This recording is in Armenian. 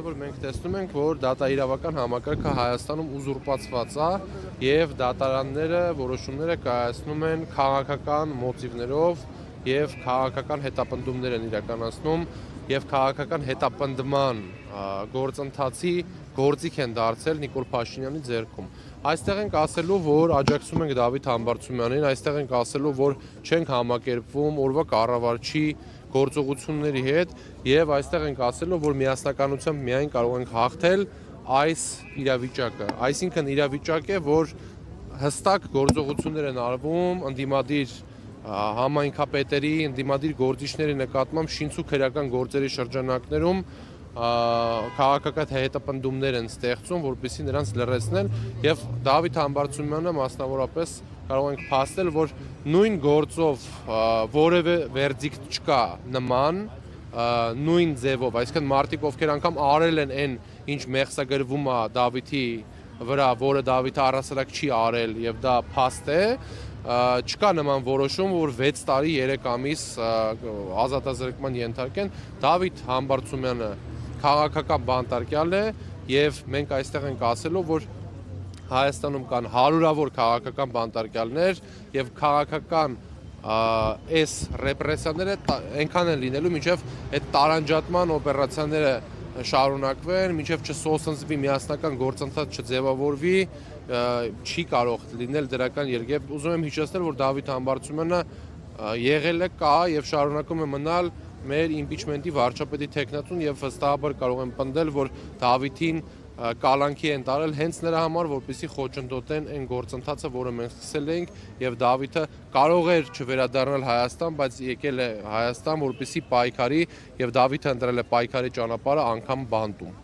որ մենք տեսնում ենք, որ դատաիրավական համակարգը Հայաստանում ուզուրպացված է եւ դատարանները որոշումները կայացնում են քաղաքական մոտիվներով եւ քաղաքական հետապնդումներ են իրականացնում եւ քաղաքական հետապնդման գործընթացի գործիք են դարձել Նիկոլ Փաշինյանի ձեռքում։ Այստեղ ենք ասելու, որ աջակցում ենք Դավիթ Համբարձումյանին, այստեղ ենք ասելու, որ չենք համակերպվում օրվա կառավարչի գործողությունների հետ եւ այստեղ ենք ասելու, որ միասնականությամբ միայն կարող ենք հաղթել այս իրավիճակը։ Այսինքն իրավիճակ է, որ հստակ գործողություններ են արվում ընդդիմադիր համայնքապետերի, ընդդիմադիր գործիչների նկատմամբ շինց ու քրեական գործերի շրջանակներում քաղաքական հետապնդումներ են ստեղծում, որպեսզի նրանց լրացնեն եւ Դավիթ Համբարձումյանը մասնավորապես կարող ենք փաստել, որ նույն գործով որևէ վերդիկտ չկա նման նույն ձևով, այսինքն մարդիկ ովքեր անգամ արել են այն, ինչ մեղսագրվում է Դավիթի վրա, որը Դավիթը առասարակ չի արել եւ դա փաստ է, չկա նման որոշում, որ 6 տարի 3 ամիս ազատազրկման ենթարկեն։ Դավիթ Համբարձումյանը քաղաքական բանտարկյալ է եւ մենք այստեղ ենք ասելու, որ Հայաստանում կան հարյուրավոր քաղաքական բանտարկյալներ եւ քաղաքական այս ռեպրեսիաները այնքան են լինելու, մինչեւ այդ տարանջատման օպերացիաները շարունակվեն, մինչեւ չսոսնձվի միասնական գործընթաց չձևավորվի, չի կարող լինել դրական երգ։ Ուզում եմ հիշեցնել, որ Դավիթ Համբարձումյանը եղել է, կա եւ շարունակում է մնալ մեր իմպիչմենտի վարչապետի թեկնածուն եւ վստահաբար կարող եմ պնդել, որ Դավիթին կալանքի են տարել հենց նրա համար, որպեսզի խոչընդոտեն այն գործընթացը, որը մենք սկսել ենք եւ Դավիթը կարող էր չվերադառնալ Հայաստան, բայց եկել է Հայաստան, որպեսզի պայքարի եւ Դավիթը ընտրել է պայքարի ճանապարհը անգամ բանտում։